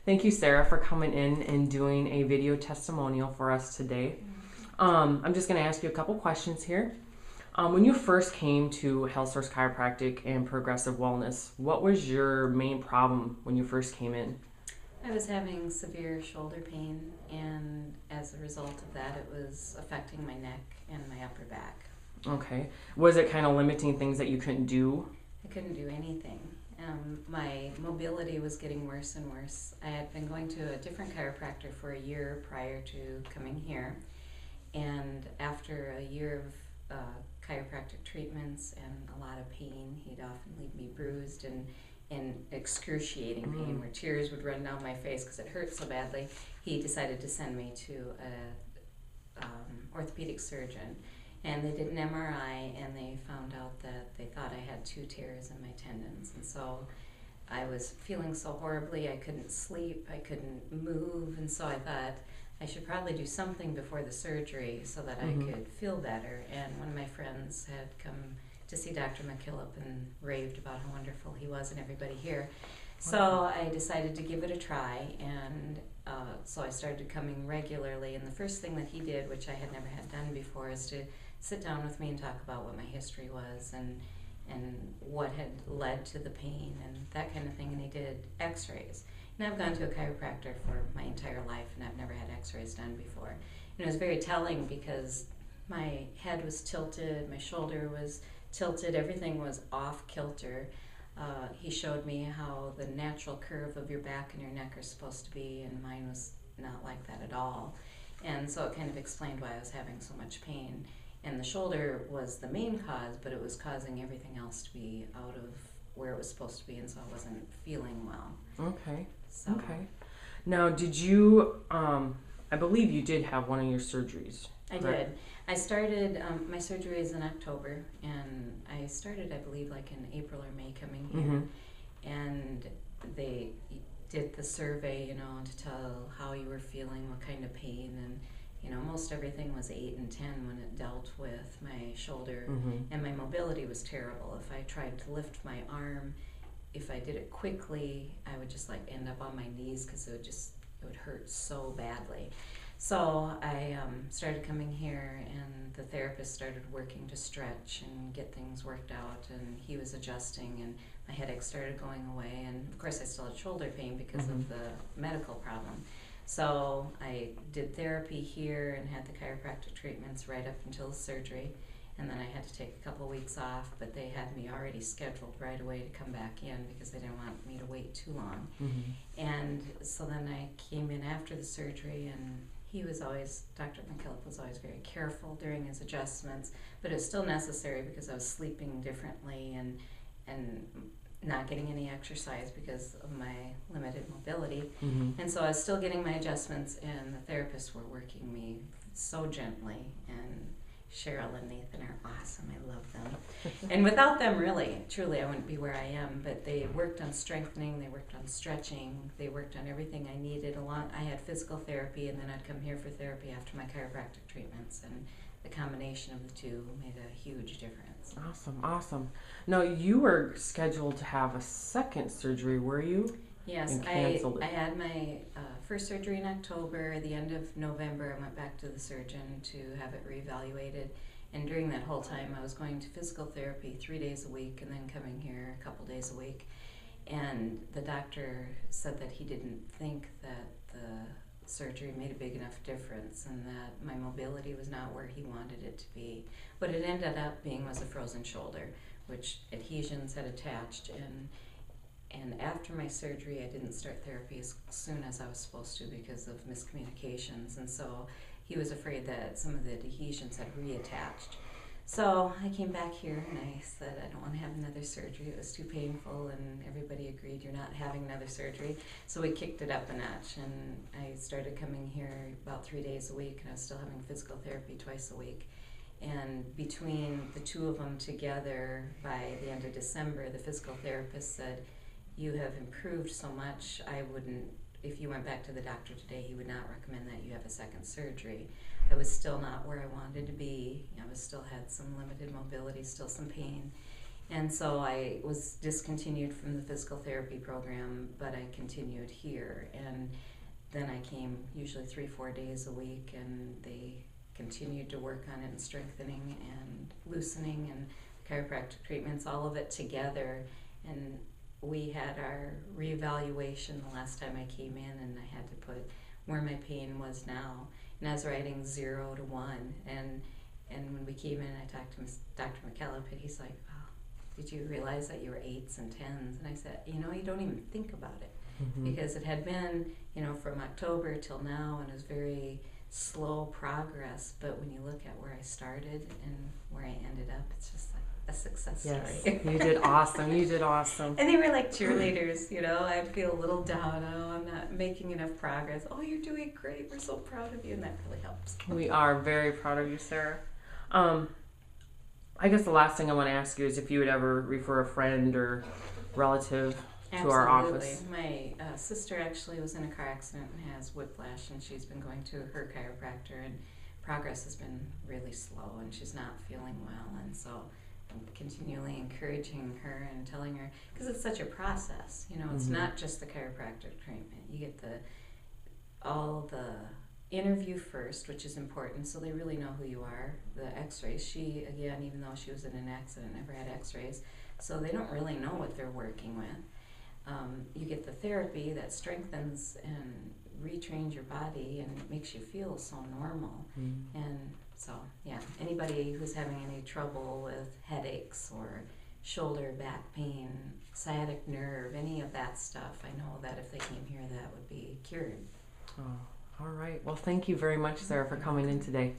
Thank you, Sarah, for coming in and doing a video testimonial for us today. I'm just going to ask you a couple questions here. When you first came to Health Source Chiropractic and Progressive Wellness, what was your main problem when you first came in? I was having severe shoulder pain, and as a result of that, it was affecting my neck and my upper back. Okay. Was it kind of limiting things that you couldn't do? I couldn't do anything. My mobility was getting worse and worse. I had been going to a different chiropractor for a year prior to coming here, and after a year of chiropractic treatments and a lot of pain, he'd often leave me bruised and in excruciating pain where tears would run down my face because it hurt so badly. He decided to send me to a orthopedic surgeon, and they did an MRI, and they found out that they thought I had 2 tears in my tendons. And so I was feeling so horribly. I couldn't sleep, I couldn't move, and so I thought I should probably do something before the surgery so that I could feel better. And one of my friends had come to see Dr. McKillop and raved about how wonderful he was and everybody here. So I decided to give it a try, and so I started coming regularly. And the first thing that he did, which I had never had done before, is to sit down with me and talk about what my history was and what had led to the pain and that kind of thing. And he did x-rays. And I've gone to a chiropractor for my entire life, and I've never had x-rays done before. And it was very telling because my head was tilted, my shoulder was tilted, everything was off kilter. He showed me how the natural curve of your back and your neck are supposed to be, and mine was not like that at all. And so it kind of explained why I was having so much pain. And the shoulder was the main cause, but it was causing everything else to be out of where it was supposed to be, and so I wasn't feeling well. Okay. So, Okay. Now, did you, I believe you did have one of your surgeries. I correct? did. I started, my surgery is in October, and I started, I believe, like in April or May coming here. And they did the survey, to tell how you were feeling, what kind of pain, and most everything was 8 and 10 when it dealt with my shoulder, and my mobility was terrible. If I tried to lift my arm, if I did it quickly, I would just end up on my knees because it would hurt so badly. So I started coming here, and the therapist started working to stretch and get things worked out, and he was adjusting, and my headache started going away, and of course I still had shoulder pain because of the medical problem. So I did therapy here and had the chiropractic treatments right up until the surgery, and then I had to take a couple weeks off, but they had me already scheduled right away to come back in because they didn't want me to wait too long. And so then I came in after the surgery, and Dr. McKillop was always very careful during his adjustments, but it was still necessary because I was sleeping differently and not getting any exercise because of my limited mobility. And so I was still getting my adjustments, and the therapists were working me so gently, and Cheryl and Nathan are awesome. I love them. And without them, truly, I wouldn't be where I am. But they worked on strengthening, they worked on stretching, they worked on everything I needed. I had physical therapy, and then I'd come here for therapy after my chiropractic treatments. And the combination of the two made a huge difference. Awesome. Now, you were scheduled to have a second surgery, were you? Yes, I had my first surgery in October. The end of November, I went back to the surgeon to have it reevaluated. And during that whole time, I was going to physical therapy 3 days a week and then coming here a couple days a week. And the doctor said that he didn't think that the surgery made a big enough difference and that my mobility was not where he wanted it to be. What it ended up being was a frozen shoulder, which adhesions had attached, and after my surgery, I didn't start therapy as soon as I was supposed to because of miscommunications, and so he was afraid that some of the adhesions had reattached. So I came back here and I said, I don't want to have another surgery. It was too painful, and everybody agreed you're not having another surgery. So we kicked it up a notch, and I started coming here about 3 days a week, and I was still having physical therapy twice a week. And between the two of them together, by the end of December, the physical therapist said, you have improved so much, if you went back to the doctor today, he would not recommend that you have a second surgery. I was still not where I wanted to be. I still had some limited mobility, still some pain. And so I was discontinued from the physical therapy program, but I continued here. And then I came usually 3-4 days a week, and they continued to work on it and strengthening and loosening and chiropractic treatments, all of it together. And we had our reevaluation the last time I came in, and I had to put where my pain was now. And I was writing 0 to 1. And when we came in, I talked to Dr. McKellip, and he's like, "Oh, did you realize that you were 8s and 10s?" And I said, "You don't even think about it." Because it had been, from October till now, and it was very slow progress. But when you look at where I started and where I ended up, it's just like a success story. You did awesome. You did awesome. And they were like cheerleaders, I'd feel a little down. Oh, I'm not making enough progress. Oh, you're doing great. We're so proud of you. And that really helps. We are very proud of you, Sarah. I guess the last thing I want to ask you is if you would ever refer a friend or relative to our office. My sister actually was in a car accident and has whiplash, and she's been going to her chiropractor, and progress has been really slow, and she's not feeling well. And so I'm continually encouraging her and telling her, because it's such a process. It's not just the chiropractic treatment. You get all the interview first, which is important, so they really know who you are. The x-rays, she, again, even though she was in an accident, never had x-rays, so they don't really know what they're working with. You get the therapy that strengthens and retrains your body and makes you feel so normal. And so, anybody who's having any trouble with headaches or shoulder, back pain, sciatic nerve, any of that stuff, I know that if they came here, that would be cured. Oh, all right. Well, thank you very much, Sarah, for coming in today.